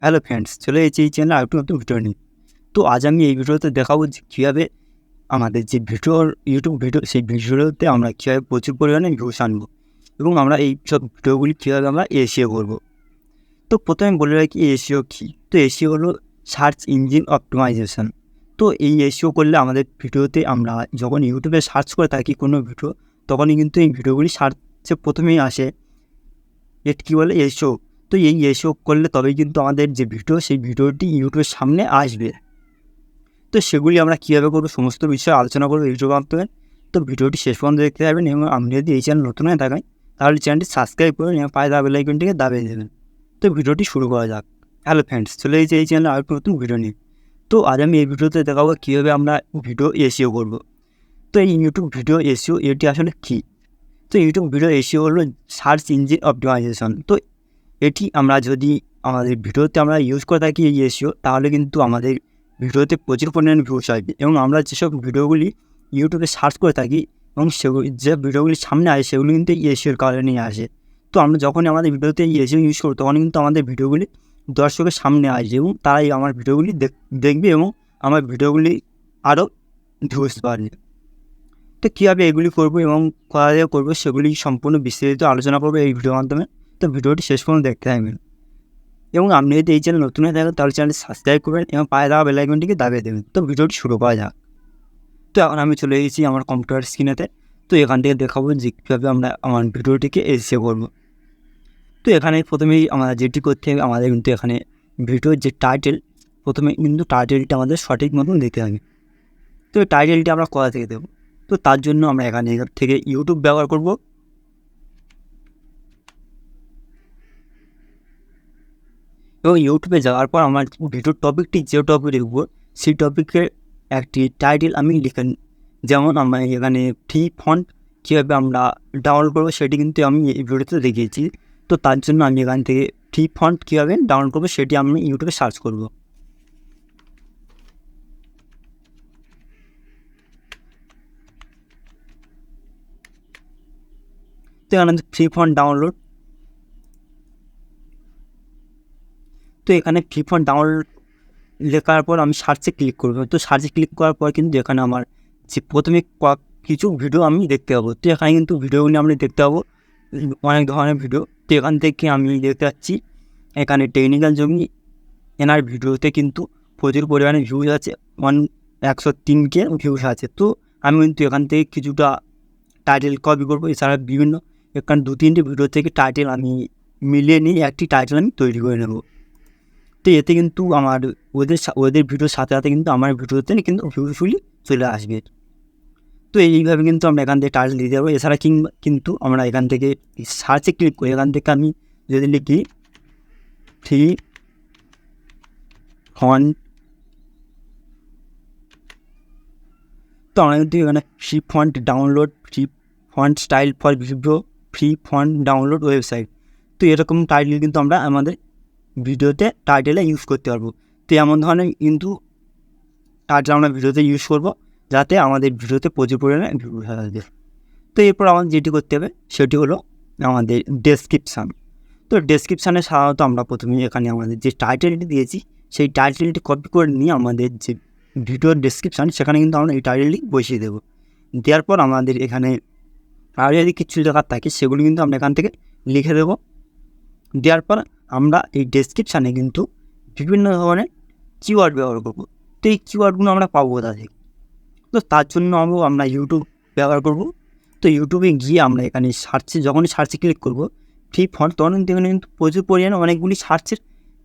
Hello friends, চলে এসেছি এই চ্যানেলে আরেকটু নতুন ভিডিও নিয়ে। তো আজ আমি এই ভিডিওতে দেখাবো যে কীভাবে আমাদের যে ইউটিউব ভিডিও, সেই ভিডিওতে আমরা কীভাবে প্রচুর পরিমাণে ভিউস আনবো এবং আমরা এই সব ভিডিওগুলি কীভাবে আমরা এসিও করবো। তো প্রথমে বলে রাখি এসিও কী। তো এসিও হলো সার্চ ইঞ্জিন অপটিমাইজেশন। তো এই এসিও করলে আমাদের ভিডিওতে আমরা যখন ইউটিউবে সার্চ করে থাকি কোনো ভিডিও, তখনই কিন্তু এই ভিডিওগুলি সার্চে প্রথমেই আসে। এটা কী বলে? এসিও। তো এই এসিও করলে তবেই কিন্তু আমাদের যে ভিডিও, সেই ভিডিওটি ইউটিউবের সামনে আসবে। তো সেগুলি আমরা কীভাবে করবো সমস্ত বিষয়ে আলোচনা করবো ইউটিউবের মাধ্যমে। তো ভিডিওটি শেষ পর্যন্ত দেখতে যাবেন এবং আপনি যদি এই চ্যানেল নতুন হয়ে থাকেন তাহলে চ্যানেলটি সাবস্ক্রাইব করুন এবং পাশে থাকা বেল আইকনটিকে দাবিয়ে দেবেন। তো ভিডিওটি শুরু করা যাক। হ্যালো ফ্রেন্ডস, চলে এসেছি এই চ্যানেলে আরেকটু নতুন ভিডিও নিয়ে। তো আজ আমি এই ভিডিওতে দেখাবো কীভাবে আমরা ভিডিও এসিও করবো। তো এই ইউটিউব ভিডিও এসিও এটি আসলে কী? তো ইউটিউব ভিডিও এসিও হলো সার্চ ইঞ্জিন অপটিমাইজেশন। তো এটি আমরা যদি আমাদের ভিডিওতে আমরা ইউজ করে থাকি এই এসিও, তাহলে কিন্তু আমাদের ভিডিওতে প্রচুর পরিমাণে ভিউস আসবে এবং আমরা যেসব ভিডিওগুলি ইউটিউবে সার্চ করে থাকি এবং সেগুলি যে ভিডিওগুলি সামনে আসে সেগুলি কিন্তু এই এসিওর কারণেই আসে। তো আমরা যখনই আমাদের ভিডিওতে এই এসিও ইউজ করব তখন কিন্তু আমাদের ভিডিওগুলি দর্শকের সামনে আসবে এবং তারাই আমার ভিডিওগুলি দেখবে এবং আমার ভিডিওগুলি আরও ভিউস বাড়বে। তো কীভাবে এগুলি করবো এবং কোথায় করবো সেগুলি সম্পূর্ণ বিস্তারিত আলোচনা করবো এই ভিডিওর মাধ্যমে। তো ভিডিওটি শেষ পর্যন্ত দেখতে থাকবেন এবং আপনি যদি এই চ্যানেল নতুন হয়ে থাকেন তাহলে চ্যানেলটি সাবস্ক্রাইব করবেন এবং পায়ে দেওয়া বেল আইকনটিকে দাবিয়ে দেবেন। তো ভিডিওটি শুরু করা যাক। তো এখন আমি চলে এসেছি আমার কম্পিউটার স্ক্রিনেতে। তো এখান থেকে দেখাবো যে কীভাবে আমরা আমার ভিডিওটিকে এসিও করবো। তো এখানে প্রথমেই আমরা যেটি করতে হবে, আমাদের কিন্তু এখানে ভিডিওর যে টাইটেল, প্রথমে কিন্তু টাইটেলটা আমাদের সঠিক মতন দিতে হবে। তো এই টাইটেলটি আমরা কোথা থেকে দেবো? তো তার জন্য আমরা এখান থেকে ইউটিউব ব্যবহার করব এবং ইউটিউবে যাওয়ার পর আমার ভিডিওর টপিকটি যে টপিক লিখব সেই টপিকের একটি টাইটেল আমি লিখে নিই। যেমন আমরা এখানে ফ্রি ফন্ট কীভাবে আমরা ডাউনলোড করবো সেটি কিন্তু আমি এই ভিডিওতে দেখিয়েছি। তো তার জন্য আমি এখান থেকে ফ্রি ফন্ট কীভাবে ডাউনলোড করবো সেটি আমি ইউটিউবে সার্চ করব। তো এখানে ফ্রি ফন্ট ডাউনলোড, তো এখানে ফ্রি ফন্ট ডাউনলোড লেখার পর আমি সার্চে ক্লিক করব। তো সার্চে ক্লিক করার পর কিন্তু এখানে আমার যে প্রথমে কিছু ভিডিও আমি দেখতে পাবো। তো এখানে কিন্তু ভিডিওগুলি আমি দেখতে পাবো অনেক ধরনের ভিডিও। তো এখান থেকে আমি দেখতে পাচ্ছি এখানে টেকনিক্যাল জমি এনার ভিডিওতে কিন্তু প্রচুর পরিমাণে ভিউজ আছে, 103K ভিউজ আছে। তো আমি কিন্তু এখান থেকে কিছুটা টাইটেল কপি করবো। এছাড়া বিভিন্ন এখানে 2-3টে ভিডিও থেকে টাইটেল আমি মিলিয়ে নিয়ে একটি টাইটেল আমি তৈরি করে নেব। তো এতে কিন্তু আমার ওদের ভিডিওর সাথে সাথে কিন্তু আমার ভিডিওতে কিন্তু ভিউজগুলি চলে আসবে। তো এইভাবে কিন্তু আমরা এখান থেকে টাইটেল দিতে পারবো। এছাড়া কিন্তু আমরা এখান থেকে সার্চে ক্লিক করি, এখান থেকে আমি যদি লিখি ফ্রি ফন্ট, তো আমরা কিন্তু এখানে free font download, free font style for video, free font download website, তো এরকম টাইটেল কিন্তু আমরা আমাদের ভিডিওতে টাইটেলে ইউজ করতে পারবো। তো এমন ধরনের কিন্তু টাইটেল আমরা ভিডিওতে ইউজ করবো যাতে আমাদের ভিডিওতে প্রচুর পরিমাণে ভিউজ আসবে। তো এরপর আমাদের যেটি করতে হবে সেটি হলো আমাদের ডেসক্রিপশান। তো ডেসক্রিপশানে সাধারণত আমরা প্রথমে এখানে আমাদের যে টাইটেলটি দিয়েছি সেই টাইটেলটি কপি করে নিয়ে আমাদের যে ভিডিওর ডেসক্রিপশান সেখানে কিন্তু আমরা এই টাইটেলটি বসিয়ে দেবো। দেওয়ার পর আমাদের এখানে আর যদি কিছু লেখার থাকে সেগুলি কিন্তু আমরা এখান থেকে লিখে দেবো। দেওয়ার পর আমরা এই ডেসক্রিপশানে কিন্তু বিভিন্ন ধরনের কিওয়ার্ড ব্যবহার করবো। তো এই কিওয়ার্ডগুলো আমরা পাবো কোথা থেকে? তো তার জন্য আমরা ইউটিউব ব্যবহার করব। তো ইউটিউবে গিয়ে আমরা এখানে যখনই সার্চে ক্লিক করবো ফ্রি ফন্ট, তখন কিন্তু এখানে কিন্তু প্রচুর পরিমাণে অনেকগুলি সার্চের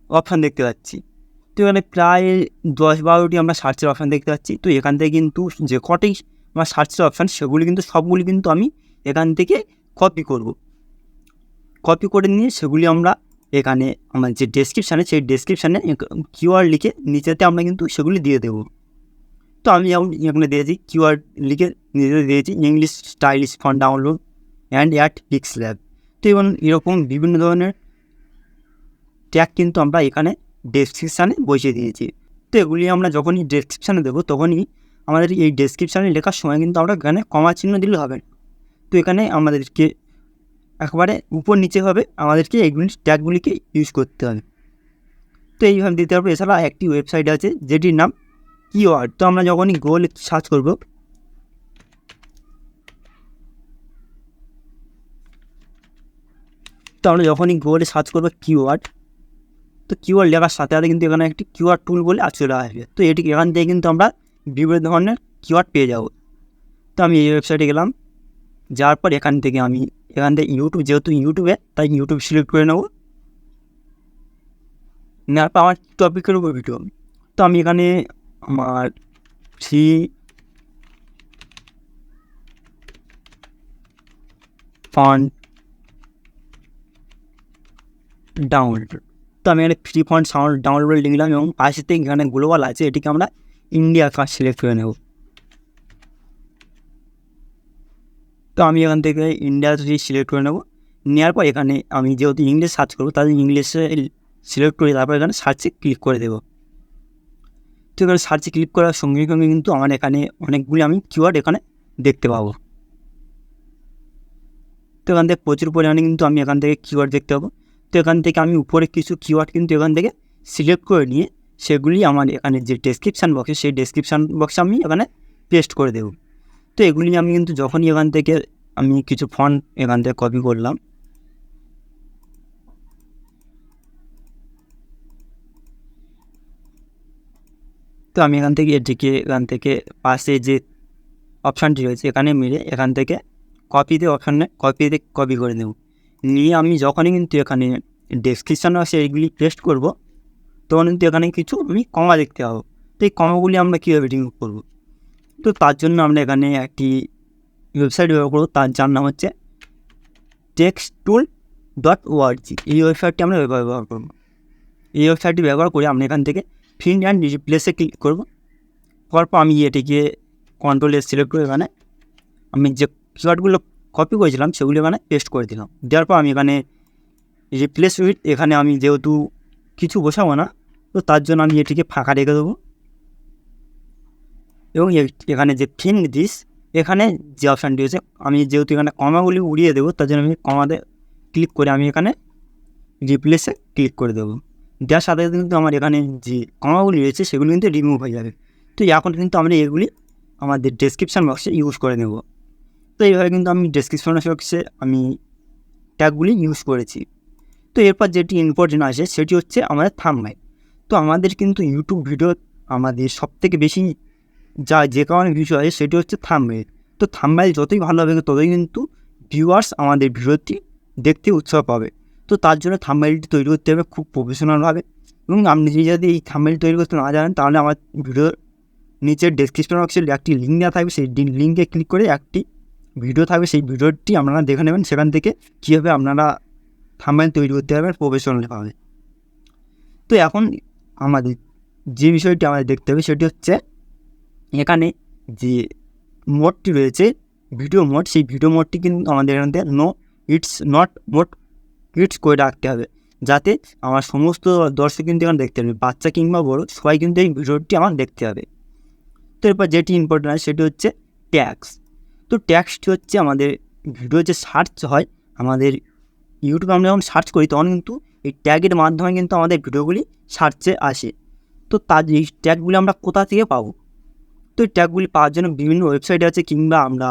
অপশান দেখতে পাচ্ছি। তো এখানে প্রায় 10-12টি আমরা সার্চের অপশান দেখতে পাচ্ছি। তো এখান থেকে কিন্তু যে কটি আমার সার্চের অপশান সেগুলি কিন্তু সবগুলি কিন্তু আমি এখান থেকে কপি করে নিয়ে সেগুলি আমরা এখানে আমার যে ডেসক্রিপশানে সেই ডেসক্রিপশানে কিওয়ার্ড লিখে নিচেতে আমরা কিন্তু সেগুলি দিয়ে দেবো। তো আমি যেমন এখানে দিয়েছি কিওয়ার্ড লিখে নিজে দিয়েছি English stylish font download and at PixelLab. তো এরকম বিভিন্ন ধরনের ট্যাগ কিন্তু আমরা এখানে ডেসক্রিপশানে বসিয়ে দিয়েছি। তো এগুলি আমরা যখনই ডেসক্রিপশানে দেবো তখনই আমাদের এই ডেসক্রিপশানে লেখার সময় কিন্তু আমরা এখানে কমা চিহ্ন দিলে হবে। তো এখানে আমাদেরকে একবারে উপর নিচে হবে আমাদেরকে এইগুলি ট্যাগগুলিকে ইউজ করতে হবে। তো এইভাবে দিতে পারবো। এছাড়া একটি ওয়েবসাইট আছে যেটির নাম কিওয়ার্ড। তো আমরা যখনই গুগলে সার্চ করব, তো আমরা যখনই গুগলে সার্চ করবো কিওয়ার্ড, তো কিওয়ার্ড লেখার সাথে সাথে কিন্তু এখানে একটি কিওয়ার্ড টুল বলে চলে আসবে। তো এটি এখান থেকে কিন্তু আমরা বিভিন্ন ধরনের কিওয়ার্ড পেয়ে যাব। তো আমি এই ওয়েবসাইটে গেলাম, যাওয়ার পর এখান থেকে ইউটিউব, যেহেতু ইউটিউবে তাই ইউটিউব সিলেক্ট করে নেব। নেওয়ার পর আমার টপিকের উপর ভিডিও, তো আমি এখানে আমার ফ্রি ফন্ট ডাউনলোড, তো আমি এখানে ফ্রি ফন্ট ডাউনলোড লিখলাম এবং পাশে থেকে এখানে গ্লোবাল আছে, এটিকে আমরা ইন্ডিয়া কাজ সিলেক্ট করে নেব। তো আমি এখান থেকে ইন্ডিয়া সিলেক্ট করে নেব। নেওয়ার পর এখানে আমি যেহেতু ইংলিশ সার্চ করবো, তাদের ইংলিশে সিলেক্ট করে তারপর এখানে সার্চে ক্লিক করে দেবো। তো এখানে সার্চে ক্লিক করার সঙ্গে সঙ্গে কিন্তু আমার এখানে অনেকগুলি আমি কিওয়ার্ড এখানে দেখতে পাবো। তো এখান থেকে প্রচুর পরিমাণে কিন্তু আমি এখান থেকে কিওয়ার্ড দেখতে পাবো। তো এখান থেকে আমি উপরে কিছু কিওয়ার্ড কিন্তু এখান থেকে সিলেক্ট করে নিয়ে সেগুলি আমার এখানে যে ডেসক্রিপশান বক্সে, সেই ডেসক্রিপশান বক্সে আমি এখানে পেস্ট করে দেবো। তো এগুলি আমি কিন্তু যখনই এখান থেকে আমি কিছু ফন্ট এখান থেকে কপি করলাম, তো আমি এখান থেকে এটিকে এখান থেকে পাশে যে অপশানটি রয়েছে এখানে মেরে এখান থেকে কপি করে নেব। নিয়ে আমি যখনই কিন্তু এখানে ডেসক্রিপশান আছে এইগুলি পেস্ট করব, তখন কিন্তু এখানে কিছু আমি কমা দেখতে পাবো। তো এই কমাগুলি আমরা কীভাবে রিমুভ করবো? তো তার জন্য আমরা এখানে একটি ওয়েবসাইট ব্যবহার করবো, তার যার নাম হচ্ছে textool.org। এই ওয়েবসাইটটি আমরা ব্যবহার করবো। এই ওয়েবসাইটটি ব্যবহার করে আমরা এখান থেকে ফিন্ড অ্যান্ড রিপ্লেসে ক্লিক করবো। তারপর আমি এটিকে কন্ট্রোলে সিলেক্ট করে এখানে আমি যে কিওয়ার্ডগুলো কপি করেছিলাম সেগুলো এখানে পেস্ট করে দিলাম। দেওয়ার পর আমি এখানে রিপ্লেস উইথ, এখানে আমি যেহেতু কিছু বসাবো না, তো তার জন্য আমি এটিকে ফাঁকা রেখে দেবো। এবং এখানে যে ফিন্ড দিস, এখানে যে অপশানটি হয়েছে, আমি যেহেতু এখানে কমাগুলি উড়িয়ে দেবো, তার জন্য আমি কমাতে ক্লিক করে আমি এখানে রিপ্লেসে ক্লিক করে দেবো। দেওয়ার সাথে সাথে কিন্তু আমার এখানে যে কমাগুলি রয়েছে সেগুলি কিন্তু রিমুভ হয়ে যাবে। তো এখন কিন্তু আমরা এগুলি আমাদের ডেসক্রিপশান বক্সে ইউজ করে নেব। তো এইভাবে কিন্তু আমি ডেসক্রিপশন বক্সে আমি ট্যাগগুলি ইউজ করেছি। তো এরপর যেটি ইম্পর্টেন্ট আছে সেটি হচ্ছে আমাদের থাম্বনেল। তো আমাদের কিন্তু ইউটিউব ভিডিও আমাদের সবথেকে বেশি যে কারণে ভিউ হয় সেটি হচ্ছে থাম্বনেল। তো থাম্বনেল যতই ভালো হবে ততই কিন্তু ভিউয়ার্স আমাদের ভিডিওটি দেখতে উৎসাহ পাবে। তো তার জন্য থাম্বনেলটি তৈরি করতে হবে খুব প্রফেশনালভাবে। এবং আপনি যদি এই থাম্বনেল তৈরি করতে না জানেন, তাহলে আমার ভিডিওর নিচের ডেসক্রিপশন বক্সে একটি লিঙ্ক দেওয়া থাকবে, সেই লিঙ্কে ক্লিক করে একটি ভিডিও থাকবে, সেই ভিডিওটি আপনারা দেখে নেবেন। সেখান থেকে কীভাবে আপনারা থাম্বনেল তৈরি করতে পারবেন প্রফেশনালভাবে। তো এখন আমাদের যে বিষয়টি আমাদের দেখতে হবে সেটি হচ্ছে এখানে যে মোডটি রয়েছে ভিডিও মোড, সেই ভিডিও মোডটি কিন্তু আমাদের এখান থেকে ইটস নট মোড কিডস করে রাখতে হবে, যাতে আমার সমস্ত দর্শক কিন্তু এখানে দেখতে হবে, বাচ্চা কিংবা বড়ো সবাই কিন্তু এই ভিডিওটি আমার দেখতে হবে। তো এরপর যেটি ইম্পর্টেন্ট আছে সেটি হচ্ছে ট্যাক্স। তো ট্যাক্সটি হচ্ছে আমাদের ভিডিও যে সার্চ হয়, আমাদের ইউটিউবে আমরা যখন সার্চ করি তখন কিন্তু এই ট্যাগের মাধ্যমে কিন্তু আমাদের ভিডিওগুলি সার্চে আসে। তো তার এই ট্যাগগুলি আমরা কোথা থেকে পাবো? তো এই ট্যাগগুলি পাওয়ার জন্য বিভিন্ন ওয়েবসাইট আছে, কিংবা আমরা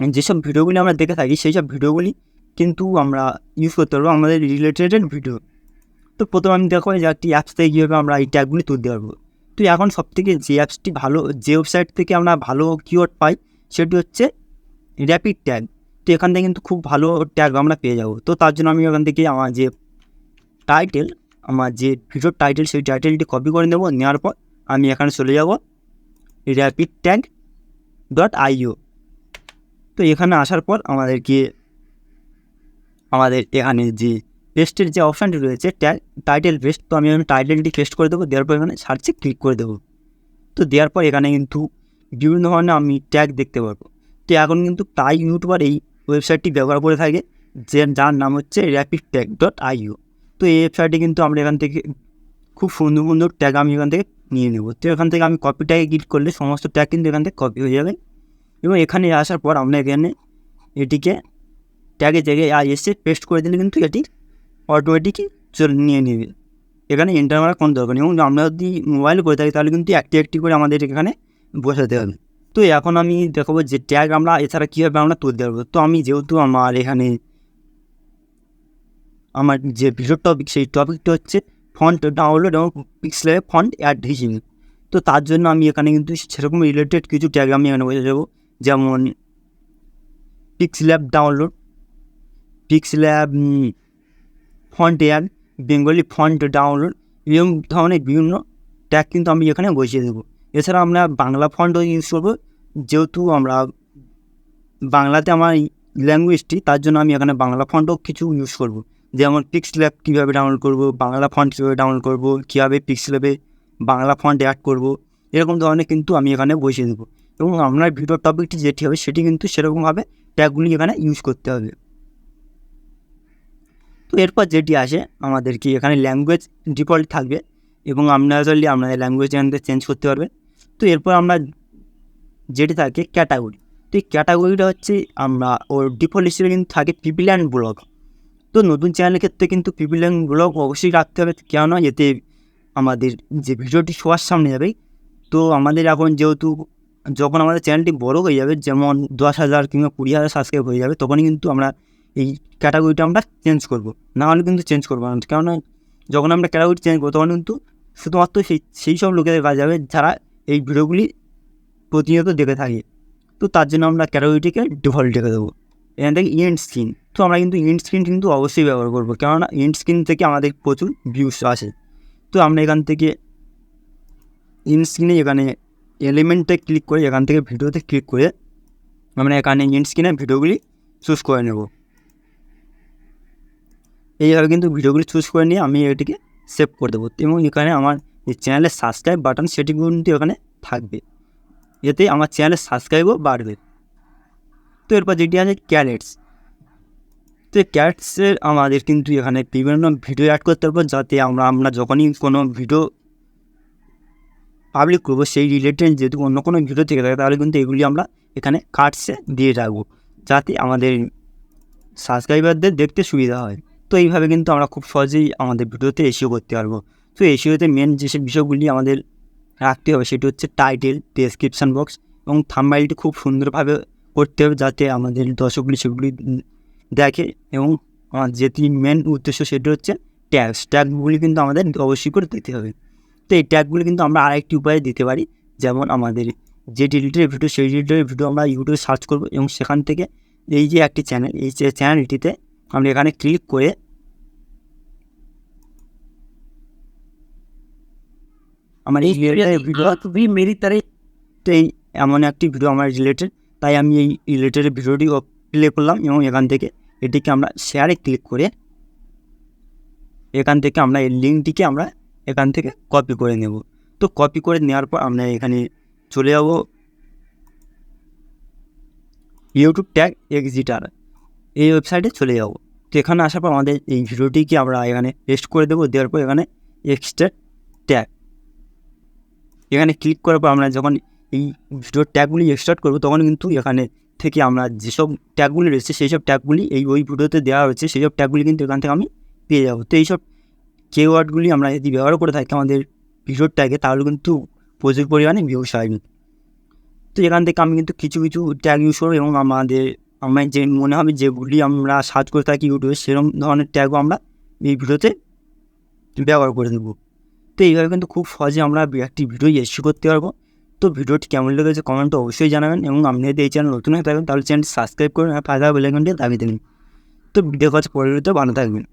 যেসব ভিডিওগুলি আমরা দেখে থাকি সেই সব ভিডিওগুলি কিন্তু আমরা ইউজ করতে পারবো আমাদের রিলেটেড ভিডিও। তো প্রথমে আমি দেখো যে একটি অ্যাপস থেকে কীভাবে আমরা এই ট্যাগগুলি তুলতে পারবো। তো এখন সবথেকে যে অ্যাপসটি ভালো, যে ওয়েবসাইট থেকে আমরা ভালো কিওয়ার্ড পাই সেটি হচ্ছে র্যাপিড ট্যাগ। তো এখান থেকে কিন্তু খুব ভালো ট্যাগ আমরা পেয়ে যাবো। তো তার জন্য আমি এখান থেকে আমার যে টাইটেল, আমার যে ভিডিওর টাইটেল, সেই টাইটেলটি কপি করে নেব। নেওয়ার পর আমি এখানে চলে যাব rapidtag.io। তো এখানে আসার পর আমাদের এখানে যে পেস্টের যে অপশানটি রয়েছে টাইটেল পেস্ট, তো আমি টাইটেলটি পেস্ট করে দেবো। দেওয়ার পর এখানে সার্চে ক্লিক করে দেবো। তো দেওয়ার পর এখানে কিন্তু বিভিন্ন ধরনের আমি ট্যাগ দেখতে পারবো। তো এখন কিন্তু প্রায় ইউটিউবার এই ওয়েবসাইটটি ব্যবহার করে থাকে, যার নাম হচ্ছে rapidtag.io। তো এই ওয়েবসাইটে কিন্তু আমরা এখান থেকে খুব সুন্দর সুন্দর ট্যাগ আমি এখান থেকে নিয়ে নেব। তো এখান থেকে আমি কপি ট্যাগে ক্লিক করলে সমস্ত ট্যাগ কিন্তু এখান থেকে কপি হয়ে যাবে। এবং এখানে আসার পর আমরা এখানে এটিকে ট্যাগে জায়গায় এসে পেস্ট করে দিলে কিন্তু এটি অটোমেটিকই নিয়ে নেবে। এখানে এন্টার মারার কোনো দরকার নেই, এবং আমরা যদি মোবাইলে করে থাকি তাহলে কিন্তু একটি করে আমাদের এখানে বসাতে হবে। তো এখন আমি দেখাবো যে ট্যাগ আমরা এছাড়া কীভাবে আমরা তুলতে পারবো। তো আমি যেহেতু আমার এখানে আমার যে ভিডিও টপিক, সেই টপিকটা হচ্ছে ফন্ট ডাউনলোড এবং পিক্সেলের ফন্ট অ্যাড হিসেবে। তো তার জন্য আমি এখানে কিন্তু সেরকম রিলেটেড কিছু ট্যাগ আমি এখানে বসে যাবো, যেমন pixel download, pixel font add, Bengali font download, এরকম ধরনের বিভিন্ন ট্যাগ কিন্তু আমি এখানে বসিয়ে দেবো। এছাড়া আমরা বাংলা ফন্টও ইউজ করবো, যেহেতু আমরা বাংলাতে আমার ল্যাঙ্গুয়েজটি, তার জন্য আমি এখানে বাংলা ফন্টও কিছু ইউজ করব, যেমন পিক্সেল কীভাবে ডাউনলোড করব, বাংলা ফন্ট কীভাবে ডাউনলোড করব, কীভাবে পিক্সেলে বাংলা ফন্ট অ্যাড করব, এরকম ধরনের কিন্তু আমি এখানে বসিয়ে দেবো। এবং আপনার ভিডিও টপিকটি যেটি হবে সেটি কিন্তু সেরকমভাবে ট্যাগগুলি এখানে ইউজ করতে হবে। তো এরপর যেটি আসে আমাদেরকে এখানে ল্যাঙ্গুয়েজ ডিফল্ট থাকবে, এবং আপনারা চাইলে আপনাদের ল্যাঙ্গুয়েজ এখান থেকে চেঞ্জ করতে পারবেন। তো এরপর আমরা যেটি থাকে ক্যাটাগরি, তো এই ক্যাটাগরিটা হচ্ছে আমরা ওর ডিফল্ট হিসেবে কিন্তু থাকে পিপল অ্যান্ড ব্লগ। তো নতুন চ্যানেলের ক্ষেত্রে কিন্তু পিপল অ্যান্ড ব্লগ অবশ্যই রাখতে হবে, কেননা এতে আমাদের যে ভিডিওটি সবার সামনে যাবে। তো আমাদের এখন যেহেতু যখন আমাদের চ্যানেলটি বড়ো হয়ে যাবে, যেমন 10,000 কিংবা 20,000 সাবস্ক্রাইব হয়ে যাবে, তখনই কিন্তু আমরা এই ক্যাটাগরিটা আমরা চেঞ্জ করবো, না হলে কিন্তু চেঞ্জ করবো না। কেননা যখন আমরা ক্যাটাগরি চেঞ্জ করবো তখন কিন্তু শুধুমাত্র সেই সব লোকেদের কাজ যাবে যারা এই ভিডিওগুলি প্রতিনিয়ত দেখে থাকে। তো তার জন্য আমরা ক্যাটাগরিটিকে ডিফল্ট রেখে দেবো। এখান থেকে ইন্ড স্ক্রিন, তো আমরা কিন্তু ইন্ড স্ক্রিন কিন্তু অবশ্যই ব্যবহার করবো, কেননা ইন্ড স্ক্রিন থেকে আমাদের প্রচুর ভিউস আসে। তো আমরা এখান থেকে ইন্ড স্ক্রিনে এখানে এলিমেন্টে ক্লিক করে, এখান থেকে ভিডিওতে ক্লিক করে আমরা এখানে ইন্ড স্ক্রিনে ভিডিওগুলি চুজ করে নেব। এইভাবে কিন্তু ভিডিওগুলি চুজ করে নিয়ে আমি এটিকে সেভ করে দেবো, এবং এখানে আমার যে চ্যানেলের সাবস্ক্রাইব বাটন সেটি কিন্তু এখানে থাকবে, এতে আমার চ্যানেলের সাবস্ক্রাইবও বাড়বে। তো এরপর যেটি আছে ক্যারেটস, তো এই ক্যারেটসের আমাদের কিন্তু এখানে বিভিন্ন ভিডিও অ্যাড করতে পারবো, যাতে আমরা যখনই কোনো ভিডিও পাবলিক করবো সেই রিলেটেড যেহেতু অন্য কোনো ভিডিও থেকে থাকে, তাহলে কিন্তু এগুলি আমরা এখানে কার্ডসে দিয়ে রাখবো, যাতে আমাদের সাবস্ক্রাইবারদের দেখতে সুবিধা হয়। তো এইভাবে কিন্তু আমরা খুব সহজেই আমাদের ভিডিওতে এসিও করতে পারবো। তো এসিওতে মেন যেসব বিষয়গুলি আমাদের রাখতে হবে সেটি হচ্ছে টাইটেল, ডেসক্রিপশান বক্স এবং থাম্বনেইলটি খুব সুন্দরভাবে করতে হবে, যাতে আমাদের দর্শকগুলি সেগুলি দেখে। এবং আমার যেটি মেন উদ্দেশ্য সেটি হচ্ছে ট্যাগগুলি কিন্তু আমাদের অবশ্যই করে দিতে হবে। তো এই ট্যাগগুলি কিন্তু আমরা আরেকটি উপায়ে দিতে পারি, যেমন আমাদের যে রিলেটেড ভিডিও সেই রিলেটেড ভিডিও আমরা ইউটিউবে সার্চ করব, এবং সেখান থেকে এই যে একটি চ্যানেল, এই চ্যানেলটিতে আমরা এখানে ক্লিক করে আমার এই ভিডিও মেরি তারে, তো এই এমন একটি ভিডিও আমার রিলেটেড, তাই আমি এই রিলেটেড ভিডিওটি প্লে করলাম, এবং এখান থেকে এটিকে আমরা শেয়ারে ক্লিক করে এখান থেকে আমরা এই লিঙ্কটিকে আমরা এখান থেকে কপি করে নেব। তো কপি করে নেওয়ার পর আমরা এখানে চলে যাব ইউটিউব ট্যাগ এক্সিটার, এই ওয়েবসাইটে চলে যাব। তো এখানে আসার পর আমাদের এই ভিডিওটিকে আমরা এখানে পেস্ট করে দেবো, দেওয়ার পর এখানে এক্সট্রা ট্যাগ, এখানে ক্লিক করার পর আমরা যখন এই ভিডিওর ট্যাগগুলি এক্সট্রাক্ট করবো, তখন কিন্তু এখানে থেকে আমরা যেসব ট্যাগগুলি রয়েছে সেই সব ট্যাগগুলি ওই ভিডিওতে দেওয়া হয়েছে, সেই সব ট্যাগগুলি কিন্তু এখান থেকে আমি পেয়ে যাবো। তো এইসব কিওয়ার্ডগুলি আমরা যদি ব্যবহার করে থাকি আমাদের ভিডিওর ট্যাগে, তাহলে কিন্তু প্রচুর পরিমাণে ভিউস আসবে। তো এখান থেকে আমি কিন্তু কিছু ট্যাগ ইউজ করবো, এবং আমার যে মনে হবে যেগুলি আমরা সার্চ করে থাকি ইউটিউবে, সেরকম ধরনের ট্যাগও আমরা এই ভিডিওতে ব্যবহার করে দেবো। তো এইভাবে কিন্তু খুব সহজে আমরা একটি ভিডিও এসিও করতে পারবো। তো ভিডিওটি কেমন লেগেছে কমেন্টে অবশ্যই জানাবেন, এবং আপনি যদি এই চ্যানেল নতুন হয়ে থাকেন তাহলে চ্যানেলটি সাবস্ক্রাইব করুন আর পাশে বেল আইকনটি দাবিয়ে দেবেন। তো ভিডিও কাছে পরে ভালো থাকবেন।